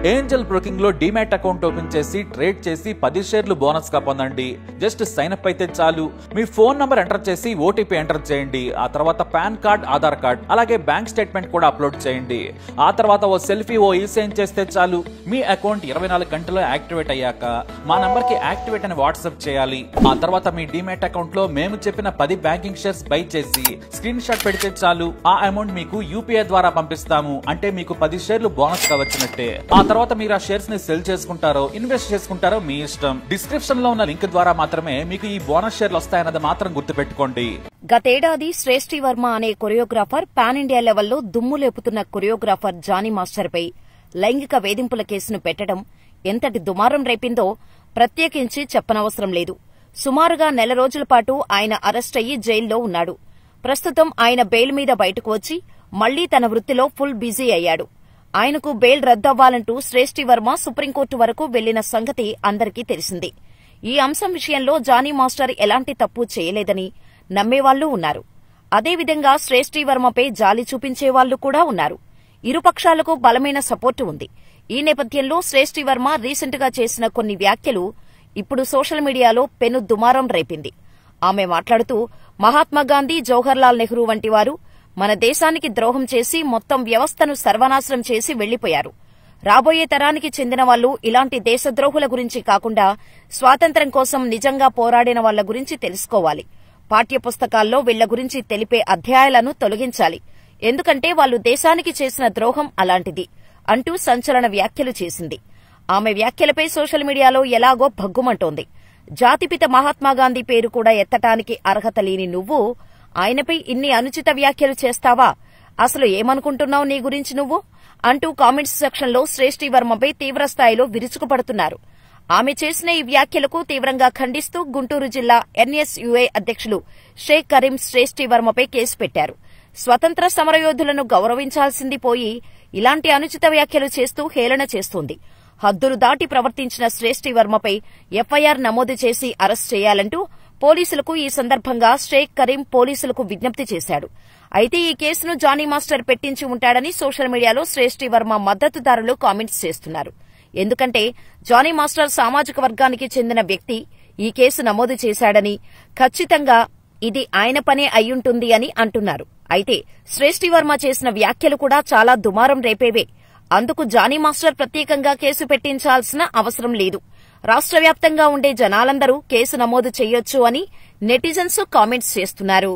Angel broking లో demat account open చేసి trade చేసి 10 షేర్లు బోనస్ గా పొందండి. జస్ట్ సైన్ అప్ అయితే చాలు. మీ ఫోన్ నంబర్ ఎంటర్ చేసి ఓటీపీ ఎంటర్ చేయండి. ఆ తర్వాత పాన్ కార్డ్, ఆధార్ కార్డ్, అలాగే బ్యాంక్ స్టేట్మెంట్ కూడా అప్లోడ్ చేయండి. ఆ తర్వాత ఓ సెల్ఫీ, ఓ ఈ-సైన్ చేస్తే చాలు. మీ అకౌంట్ 24 గంటల్లో యాక్టివేట్ అయ్యాక మా నంబర్ కి యాక్టివేట్ అని వాట్సాప్ చేయాలి. ఆ తర్వాత మీ డీమ్యాట్ అకౌంట్ లో మేము చెప్పిన 10 బ్యాంకింగ్ షేర్స్ బై చేసి స్క్రీన్ షాట్ పెడితే చాలు. ఆ అమౌంట్ మీకు యూపీఐ ద్వారా పంపిస్తాము. అంటే మీకు 10 షేర్లు బోనస్ గా వచ్చినట్టే. ఆ తర్వాత మీరు ఆ షేర్స్ ని సెల్ చేసుకుంటారో ఇన్వెస్ట్ చేసుకుంటారో మీ ఇష్టం. డిస్క్రిప్షన్ లో ఉన్న లింక్ ద్వారా మాత్రమే మీకు ఈ బోనస్ షేర్లు వస్తాయన్నది మాత్రం గుర్తుపెట్టుకోండి. గతేడాది శ్రేష్ఠి వర్మ అనే కొరియోగ్రాఫర్ పాన్ ఇండియా లెవెల్లో దుమ్ము లేపుతున్న కొరియోగ్రాఫర్ జానీ మాస్టర్ పై లైంగిక వేధింపుల కేసును పెట్టడం ఎంతటి దుమారం రేపిందో ప్రత్యేకించి చెప్పనవసరం లేదు. సుమారుగా నెల రోజుల పాటు ఆయన అరెస్ట్ అయ్యి జైల్లో ఉన్నాడు. ప్రస్తుతం ఆయన బెయిల్ మీద బయటకు వచ్చి మళ్లీ తన వృత్తిలో ఫుల్ బిజీ అయ్యాడు. ఆయనకు బెయిల్ రద్దవ్వాలంటూ శ్రేష్ఠి వర్మ సుప్రీంకోర్టు వరకు వెళ్లిన సంగతి అందరికీ తెలిసిందే. ఈ అంశం విషయంలో జానీ మాస్టర్ ఎలాంటి తప్పు చేయలేదని నమ్మేవాళ్లూ ఉన్నారు. అదేవిధంగా శ్రేష్ఠి వర్మపై జాలి చూపించేవాళ్లు కూడా ఉన్నారు. ఇరుపక్షాలకు బలమైన సపోర్టు ఉంది. ఈ నేపథ్యంలో శ్రేష్ఠి వర్మ రీసెంట్ గా చేసిన కొన్ని వ్యాఖ్యలు ఇప్పుడు సోషల్ మీడియాలో పెను దుమారం రేపింది. ఆమె మాట్లాడుతూ మహాత్మాగాంధీ, జవహర్లాల్ నెహ్రూ వంటి వారు మన దేశానికి ద్రోహం చేసి మొత్తం వ్యవస్థను సర్వనాశనం చేసి వెళ్లిపోయారు. రాబోయే తరానికి చెందిన వాళ్లు ఇలాంటి దేశద్రోహుల గురించి కాకుండా స్వాతంత్ర్యం కోసం నిజంగా పోరాడిన వాళ్ల గురించి తెలుసుకోవాలి. పాఠ్యపుస్తకాల్లో వీళ్ల గురించి తెలిపే అధ్యాయాలను తొలగించాలి. ఎందుకంటే వాళ్లు దేశానికి చేసిన ద్రోహం అలాంటిది అంటూ సంచలన వ్యాఖ్యలు చేసింది. ఆమె వ్యాఖ్యలపై సోషల్ మీడియాలో ఎలాగో భగ్గుమంటోంది. జాతిపిత మహాత్మాగాంధీ పేరు కూడా ఎత్తటానికి అర్హత లేని నువ్వు ఆయనపై ఇన్ని అనుచిత వ్యాఖ్యలు చేస్తావా? అసలు ఏమనుకుంటున్నావు నీ గురించి నువ్వు అంటూ కామెంట్స్ సెక్షన్లో శ్రేష్ఠి వర్మపై తీవ్రస్థాయిలో విరుచుకుపడుతున్నారు. ఆమె చేసిన ఈ వ్యాఖ్యలకు తీవ్రంగా ఖండిస్తూ గుంటూరు జిల్లా ఎన్ఎస్యుఐ అధ్యక్షులు షేక్ కరీం శ్రేష్ఠి వర్మపై కేసు పెట్టారు. స్వతంత్ర సమరయోధులను గౌరవించాల్సింది పోయి ఇలాంటి అనుచిత వ్యాఖ్యలు చేస్తూ హేళన చేస్తోంది. హద్దులు దాటి ప్రవర్తించిన శ్రేష్ఠి వర్మపై ఎఫ్ఐఆర్ నమోదు చేసి అరెస్ట్ చేయాలంటూ పోలీసులకు ఈ సందర్భంగా షేక్ కరీం పోలీసులకు విజ్ఞప్తి చేశాడు. అయితే ఈ కేసును జానీ మాస్టర్ పెట్టించి ఉంటాడని సోషల్ మీడియాలో శ్రేష్ఠి వర్మ మద్దతుదారులు కామెంట్స్ చేస్తున్నారు. ఎందుకంటే జానీ మాస్టర్ సామాజిక వర్గానికి చెందిన వ్యక్తి ఈ కేసు నమోదు చేశాడని, ఖచ్చితంగా ఇది ఆయన పనే అయ్యుంటుంది అని అంటున్నారు. అయితే శ్రేష్ఠి వర్మ చేసిన వ్యాఖ్యలు కూడా చాలా దుమారం రేపేవే. అందుకు జానీ మాస్టర్ ప్రత్యేకంగా కేసు పెట్టించాల్సిన అవసరం లేదు. రాష్ట్ర వ్యాప్తంగా ఉండే జనాలందరూ కేసు నమోదు చేయొచ్చు అని నెటిజన్స్ కామెంట్స్ చేస్తున్నారు.